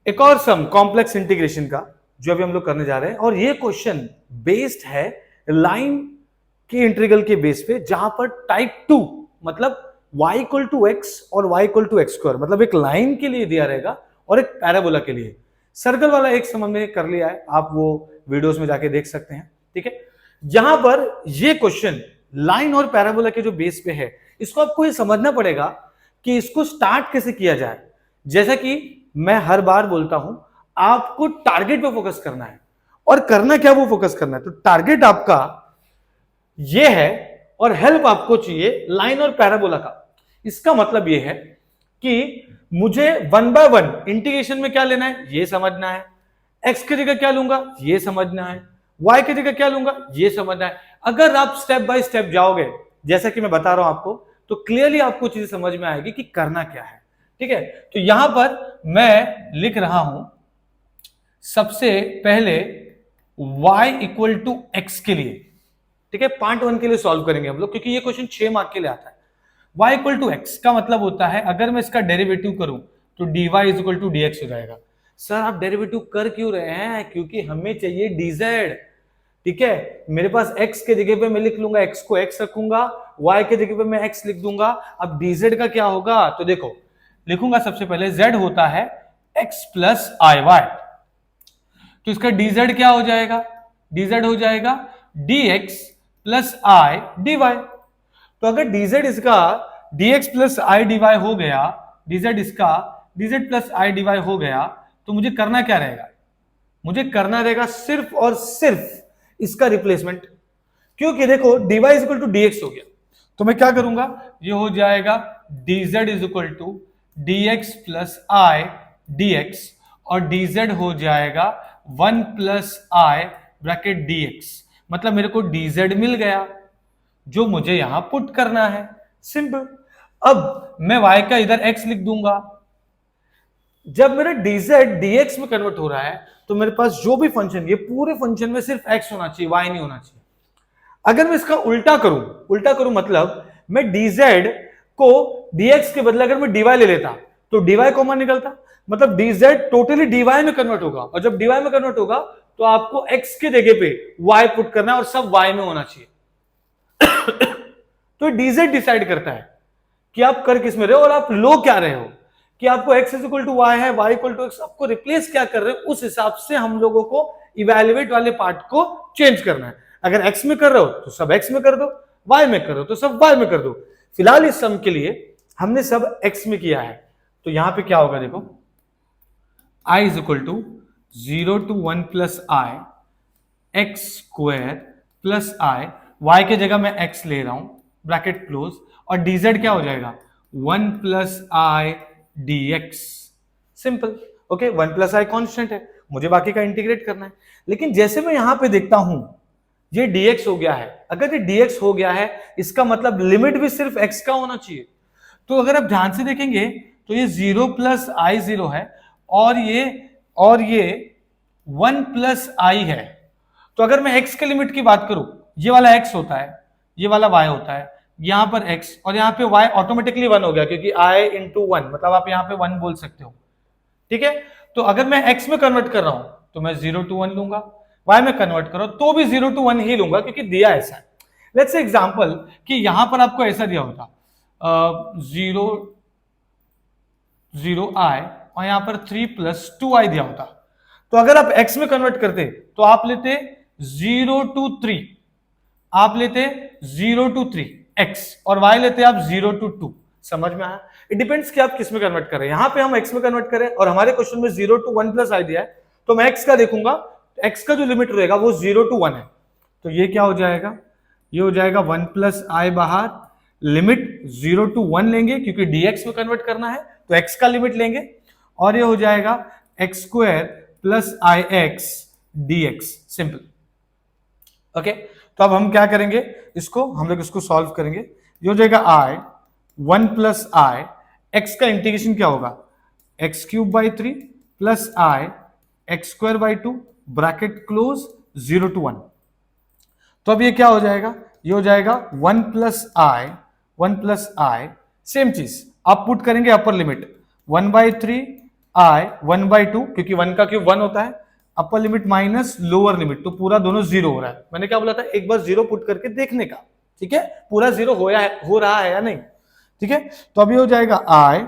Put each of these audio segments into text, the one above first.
एक और सम complex integration का जो अभी हम लोग करने जा रहे हैं, और ये क्वेश्चन बेस्ड है लाइन के इंटीग्रल के बेस पे, जहां पर टाइप 2 मतलब y इक्वल टू एक्स और y equal to x square, मतलब एक लाइन के लिए दिया रहेगा और एक पैराबोला के लिए। सर्कल वाला एक सम हमने कर लिया है, आप वो वीडियोस में जाके देख सकते हैं। ठीक है, यहां पर ये क्वेश्चन लाइन और पैराबोला के जो बेस पे है, इसको आपको ये समझना पड़ेगा कि इसको स्टार्ट कैसे किया जाए। जैसा कि मैं हर बार बोलता हूं, आपको टारगेट पे फोकस करना है, और करना क्या वो फोकस करना है। तो टारगेट आपका ये है और हेल्प आपको चाहिए लाइन और पैराबोला का। इसका मतलब ये है कि मुझे वन बाय वन इंटीग्रेशन में क्या लेना है ये समझना है, एक्स की जगह क्या लूंगा ये समझना है, वाई की जगह क्या लूंगा ये समझना है। अगर आप स्टेप बाय स्टेप जाओगे जैसा कि मैं बता रहा हूं आपको, तो क्लियरली आपको चीजें समझ में आएगी कि करना क्या है। ठीक है, तो यहां पर मैं लिख रहा हूं सबसे पहले y इक्वल टू एक्स के लिए। ठीक है, पार्ट 1 के लिए सॉल्व करेंगे हम लोग, क्योंकि ये क्वेश्चन 6 मार्क के लिए आता है। y इक्वल टू एक्स का मतलब होता है, अगर मैं इसका डेरिवेटिव करूं तो dy is equal to dx हो जाएगा। सर आप डेरिवेटिव कर क्यों रहे हैं? क्योंकि हमें चाहिए dz। ठीक है, मेरे पास x के जगह पे मैं लिख लूंगा, x को x रखूंगा, y के जगह पे मैं x लिख दूंगा। अब dz का क्या होगा? तो देखो लिखूंगा, सबसे पहले z होता है x प्लस आई वाई, तो इसका dz क्या हो जाएगा? dz हो जाएगा dx प्लस आई dy। तो अगर dz इसका dx प्लस आई dy हो गया, dz इसका dz प्लस आई dy हो गया, तो मुझे करना क्या रहेगा? मुझे करना रहेगा सिर्फ और सिर्फ इसका रिप्लेसमेंट, क्योंकि देखो dy is equal to dx हो गया, तो मैं क्या करूंगा, ये हो जाएगा dz is equal to dx plus i dx, और dz हो जाएगा 1 प्लस आई ब्रैकेट dx। मतलब मेरे को dz मिल गया जो मुझे यहां पुट करना है, सिंपल। अब मैं y का इधर x लिख दूंगा। जब मेरा dz dx में कन्वर्ट हो रहा है, तो मेरे पास जो भी फंक्शन, ये पूरे फंक्शन में सिर्फ x होना चाहिए, y नहीं होना चाहिए। अगर मैं इसका उल्टा करूं मतलब मैं dz को dx के बदले अगर मैं dy ले लेता, तो dy कॉमन निकलता, मतलब dz टोटली dy में कन्वर्ट होगा, और जब dy में कन्वर्ट होगा तो आपको x के जगह पे y पुट करना है और सब y में होना चाहिए। तो dz डिसाइड करता है कि आप कर किस में रहे हो और आप लो क्या रहे हो, कि आपको x is equal to y है, y इक्वल टू एक्स, आपको रिप्लेस क्या कर रहे हो, उस हिसाब से हम लोगों को इवेल्युएट वाले पार्ट को चेंज करना है। अगर x में कर रहे हो तो सब x में कर दो, y में कर रहे हो तो सब y में कर दो। फिलहाल इस सम के लिए हमने सब x में किया है, तो यहां पे क्या होगा देखो, i is equal to 0 to 1 plus i x square plus i, y के जगह मैं x ले रहा हूं ब्रैकेट क्लोज, और dz क्या हो जाएगा 1 plus i dx, simple. Okay, 1 plus I constant है, मुझे बाकी का इंटीग्रेट करना है। लेकिन जैसे मैं यहां पे देखता हूं ये dx हो गया है, अगर ये dx हो गया है इसका मतलब लिमिट भी सिर्फ x का होना चाहिए। तो अगर आप ध्यान से देखेंगे तो ये 0 प्लस आई 0 है, और ये 1 प्लस आई है। तो अगर मैं x के लिमिट की बात करूं, ये वाला x होता है, ये वाला y होता है, यहां पर x और यहां पे y ऑटोमेटिकली 1 हो गया, क्योंकि i इंटू 1, मतलब आप यहां पे 1 बोल सकते हो। ठीक है, तो अगर मैं x में कन्वर्ट कर रहा हूं तो मैं 0 टू 1 लूंगा, y में कन्वर्ट करो तो भी 0 टू 1 ही लूंगा, क्योंकि दिया ऐसा है। लेट्स से एग्जांपल कि यहां पर आपको ऐसा दिया होता 0 0 i और यहां पर 3 प्लस 2i दिया होता, तो अगर आप x में कन्वर्ट करते तो आप लेते 0 टू 3, आप लेते 0 टू 3 x, और y लेते आप 0 टू 2। समझ में आया? इट डिपेंड्स कि आप किस में कन्वर्ट कर रहे हैं। यहां पे हम x में कन्वर्ट करें और हमारे क्वेश्चन में 0 टू 1 प्लस आई दिया है, तो मैं x का देखूंगा, x का जो लिमिट रहेगा वो 0 टू 1 है, तो ये क्या हो जाएगा, ये हो जाएगा 1 प्लस आई बाहर, लिमिट 0 टू 1 लेंगे क्योंकि dx में कन्वर्ट करना है, तो x का लिमिट लेंगे, और ये हो जाएगा x square plus i x dx, simple. Okay, तो अब हम क्या करेंगे, हम लोग इसको सॉल्व करेंगे। ये हो जाएगा i 1 प्लस आई, एक्स का इंटीग्रेशन क्या होगा, x cube by 3 plus i x square by 2 bracket close 0 to 1। तो अब ये क्या हो जाएगा, ये हो जाएगा 1 प्लस आई, सेम चीज आप पुट करेंगे अपर लिमिट 1 बाई 3 आई 1/2, क्योंकि 1 का क्यूब 1 होता है, upper limit minus lower limit, तो पूरा दोनों जीरो हो रहा है। मैंने क्या बोला था, एक बार जीरो पुट करके देखने का, ठीक है, पूरा जीरो हो रहा है या नहीं, ठीक है। तो अब ये हो जाएगा आई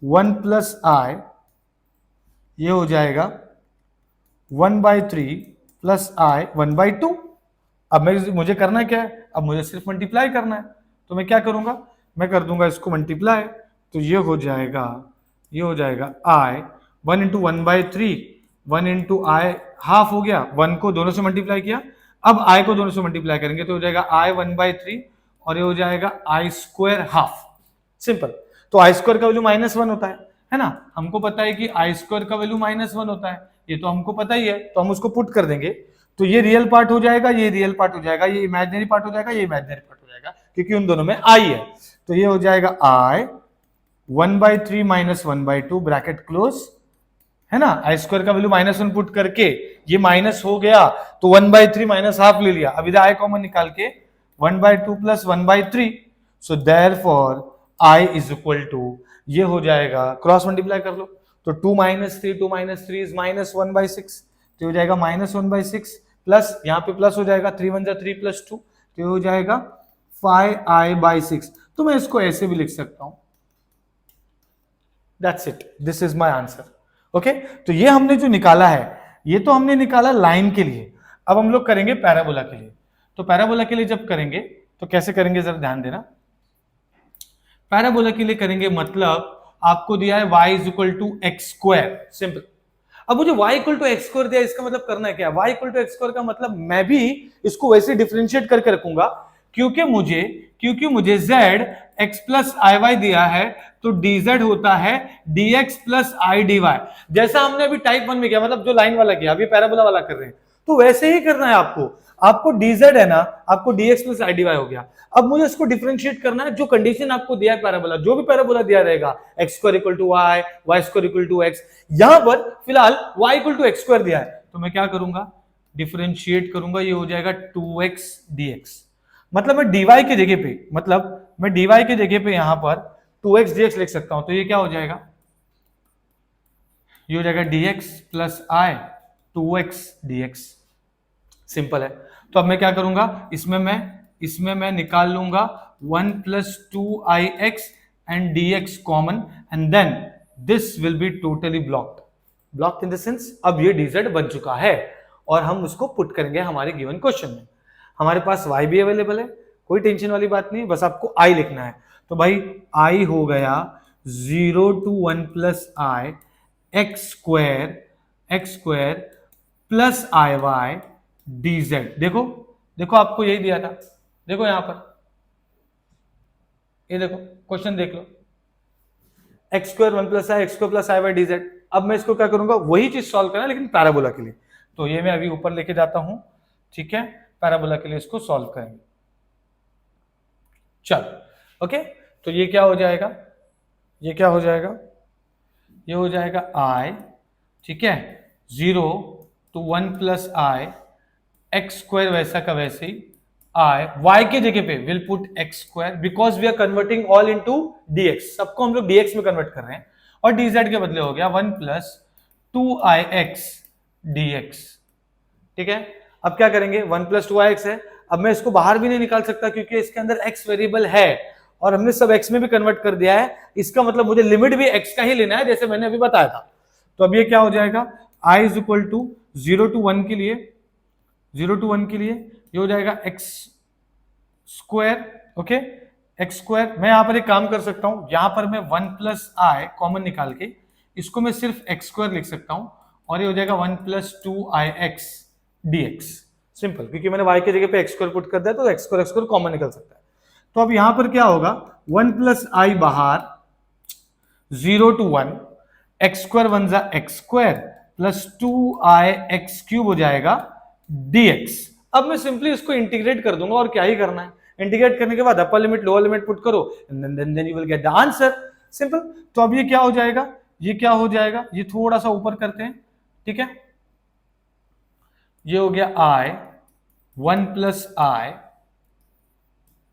1 प्लस आई, ये हो जाएगा 1/3 प्लस आई 1/2। अब मुझे करना क्या है, अब मुझे सिर्फ मल्टीप्लाई करना है, तो मैं क्या करूंगा, मैं कर दूंगा इसको मल्टीप्लाई, तो ये हो जाएगा आई 1 इंटू 1/3, 1 इंटू आई हाफ हो गया, 1 को दोनों से मल्टीप्लाई किया, अब आई को दोनों से मल्टीप्लाई करेंगे तो हो जाएगा आई 1/3 और ये हो जाएगा आई स्क्वायर हाफ। सिंपल। तो आई स्क्वायर का वैल्यू -1 होता है ना, हमको पता है कि आई स्क्वायर का वैल्यू -1 होता है, ये तो हमको पता ही है, तो हम उसको पुट कर देंगे, तो ये रियल पार्ट हो जाएगा, ये रियल पार्ट हो जाएगा, ये इमेजिनरी पार्ट हो जाएगा, ये इमेजिनरी पार्ट हो जाएगा, क्योंकि उन दोनों में आई है। तो ये हो जाएगा आई 1/3 माइनस 1/2 ब्रैकेट क्लोज, है ना, आई स्क्वायर का वैल्यू -1 पुट करके ये माइनस हो गया, तो 1/3 माइनस हाफ ले लिया, अब इधर आई कॉमन निकाल के 1/2 plus 1/3, so therefore i is equal to, ये हो जाएगा, क्रॉस मल्टीप्लाई कर लो, तो 2 - 3 2 - 3 इज -1/6, तो हो जाएगा -1/6 प्लस यहाँ पे प्लस हो जाएगा 3 1 3 + 2, तो हो जाएगा 5i/6। तो मैं इसको ऐसे भी लिख सकता हूं, that's it, this is my answer. Okay, तो ये हमने जो निकाला है, ये तो हमने निकाला लाइन के लिए। अब हम लोग करेंगे पैराबोला के लिए। तो पैराबोला के लिए जब करेंगे तो कैसे करेंगे, जरा ध्यान देना। पैराबोला के लिए करेंगे, मतलब आपको दिया है y = x², सिंपल। अब मुझे y = x² दिया, इसका मतलब करना है क्या, y = x² का मतलब मैं भी इसको वैसे डिफरेंशिएट करके रखूंगा, क्योंकि मुझे z x + iy दिया है, तो dz होता है dx + i dy, जैसा हमने अभी टाइप 1 में किया, मतलब जो लाइन वाला किया, अभी पैराबोला वाला कर रहे हैं, तो वैसे ही करना है आपको dz है ना, आपको dx + i dy हो गया। अब मुझे इसको डिफरेंशिएट करना है, जो कंडीशन आपको दिया है पैराबोला, जो भी पैराबोला दिया रहेगा, x² = y, y² = x, यहां पर फिलहाल y = x² दिया है, तो मैं क्या करूंगा, डिफरेंशिएट करूंगा, ये हो जाएगा 2x dx, मतलब मैं dy के जगह पे, यहां पर 2x dx लिख सकता हूं, तो ये क्या हो जाएगा, ये हो जाएगा dx + i 2x dx, simple है। तो अब मैं क्या करूंगा, इसमें मैं निकाल लूंगा 1 + 2ix and dx common, and then this will be totally blocked in the sense, अब ये dz बन चुका है और हम उसको पुट करेंगे हमारे गिवन क्वेश्चन में। हमारे पास y भी अवेलेबल है, कोई टेंशन वाली बात नहीं, बस आपको i लिखना है। तो भाई i हो गया 0 to 1 + i x² plus iy dz। देखो आपको यही दिया था, देखो यहां पर, ये देखो क्वेश्चन देख लो, x² 1 + i x² + iy dz। अब मैं इसको क्या करूंगा, वही चीज सॉल्व करना है लेकिन पैराबोला के लिए, तो ये मैं अभी ऊपर लेके जाता हूं, ठीक है, पैराबोला के लिए इसको सॉल्व करेंगे। चलो ओके, तो ये क्या हो जाएगा, ये हो जाएगा i, ठीक है, 0 to 1 + i x² वैसा का वैसे ही, i y के जगह पे will put x² because we are converting all into dx, सबको हम लोग dx में कन्वर्ट कर रहे हैं, और dz के बदले हो गया 1 + 2ix dx, ठीक है। अब क्या करेंगे, 1 + 2ix है, अब मैं इसको बाहर भी नहीं निकाल सकता क्योंकि इसके अंदर x वेरिएबल है और हमने सब x में भी कन्वर्ट कर दिया है, इसका मतलब मुझे लिमिट भी x का ही लेना है, जैसे मैंने अभी बताया था। तो अब ये क्या हो जाएगा, i = 0 to 1 के लिए, ये हो जाएगा x², ओके, x²। मैं यहां पर एक काम कर सकता हूं, यहां पर मैं 1 + i कॉमन निकाल के इसको मैं सिर्फ x² लिख सकता हूं, और ये हो जाएगा 1 + 2ix dx, सिंपल, क्योंकि मैंने y की जगह पे x² पुट कर दिया, तो x² कॉमन निकल सकता है। तो अब यहां पर क्या होगा, 1 + i बाहर, 0 to 1, x² 1 x² plus 2ix³ हो जाएगा dx। अब मैं सिंपली इसको इंटीग्रेट कर दूंगा, और क्या ही करना है, इंटीग्रेट करने के बाद upper limit lower limit put करो, then you will get the answer, simple. तो अब ये क्या हो जाएगा, ये थोड़ा सा ऊपर करते हैं, ठीक है, ये हो गया i 1 + i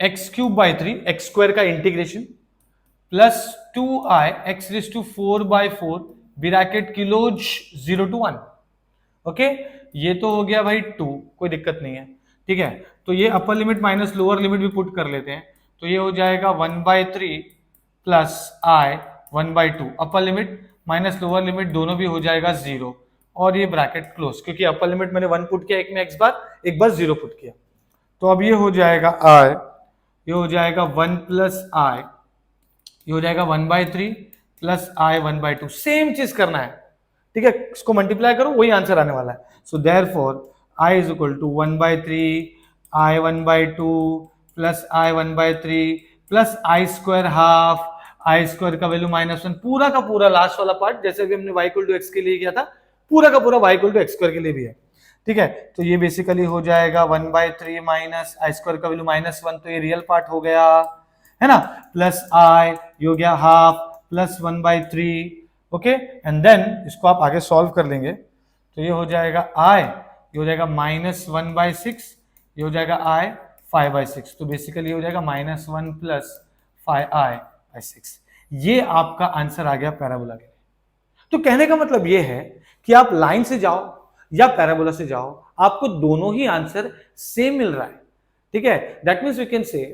x³ x² का integration plus 2i x⁴/4 bracket kilos 0 to 1। Okay, ये तो हो गया भाई 2, कोई दिक्कत नहीं है, ठीक है। तो ये upper limit minus lower limit भी पुट कर लेते हैं, तो ये हो जाएगा 1/3 प्लस आई 1/2, upper limit minus lower limit दोनों भी हो जाएगा 0, और ये ब्रैकेट क्लोज, क्योंकि अपर लिमिट मैंने 1 पुट किया एक में x बार, एक बार 0 पुट किया। तो अब ये हो जाएगा i, ये हो जाएगा 1 प्लस आई, ये हो जाएगा 1/3 प्लस आई 1/2, सेम चीज करना है, ठीक है। इसको मल्टीप्लाई करो, वही आंसर आने वाला है। So therefore i is equal to 1/3 i 1/2 plus i 1/3 plus i square half, i square का वैल्यू -1, पूरा का पूरा लास्ट वाला पार्ट जैसे भी हमने y इक्वल टू x के लिए किया था, पूरा का पूरा y equal to x square के लिए भी है, ठीक है। तो ये बेसिकली हो जाएगा 1/3 माइनस आई स्क्वायर का वैल्यू -1, तो ये रियल पार्ट हो गया, है ना, प्लस आई, ये हो गया half plus 1/3, okay. And then इसको आप आगे सॉल्व कर लेंगे, तो ये हो जाएगा आई, ये हो जाएगा -1/6, ये हो जाएगा आई 5/6, तो बेसिकली हो जाएगा -1 प्लस 5i/6। ये आपका आंसर आ गया पैराबोला के लिए। तो कहने का मतलब ये है कि आप लाइन से जाओ या पैराबोला से जाओ, आपको दोनों ही आंसर सेम मिल रहा है, ठीक है। That means we can say,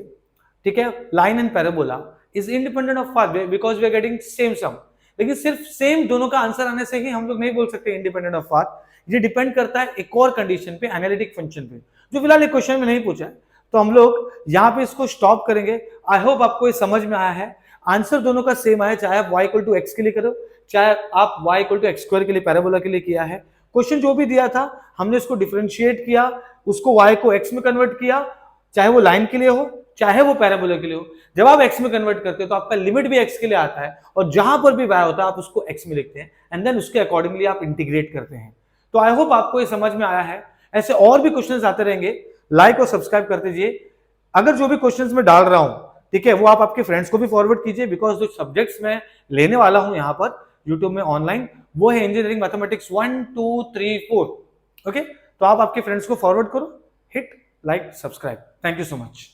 ठीक है, line and parabola is independent of path because we are getting same sum. लेकिन सिर्फ सेम दोनों का आंसर आने से ही हम लोग नहीं बोल सकते इंडिपेंडेंट ऑफ पाथ, ये डिपेंड करता है एक और कंडीशन पे, एनालिटिक फंक्शन पे, जो फिलहाल एक क्वेश्चन में नहीं पूछा है। तो हम लोग यहाँ पे इसको स्टॉप करेंगे। आई होप आपको ये समझ में आया है, आंसर दोनों का सेम आया, चाहे आप y इक्वल टू एक्स के लिए करो, चाहे आप y equal to x square के लिए पैराबोला के लिए किया है। क्वेश्चन जो भी दिया था हमने उसको डिफरेंशिएट किया, उसको y को x में कन्वर्ट किया, चाहे वो लाइन के लिए हो चाहे वो पैराबोला के लिए हो। जब आप x में कन्वर्ट करते हो तो आपका लिमिट भी x के लिए आता है, और जहां पर भी y होता है आप उसको x में लिखते हैं, एंड देन उसके अकॉर्डिंगली आप इंटीग्रेट करते हैं। तो आई होप आपको ये समझ में आया है। ऐसे और भी क्वेश्चंस आते रहेंगे, लाइक और सब्सक्राइब कर दीजिए। अगर जो भी क्वेश्चंस मैं डाल रहा हूं, ठीक है, वो आप आपके फ्रेंड्स को भी फॉरवर्ड कीजिए, बिकॉज जो सब्जेक्ट्स मैं लेने वाला हूं यहाँ पर यूट्यूब में ऑनलाइन, वो है इंजीनियरिंग मैथमेटिक्स 1 2 3 4। ओके, तो आप आपके फ्रेंड्स को फॉरवर्ड करो, hit like subscribe. Thank you so much.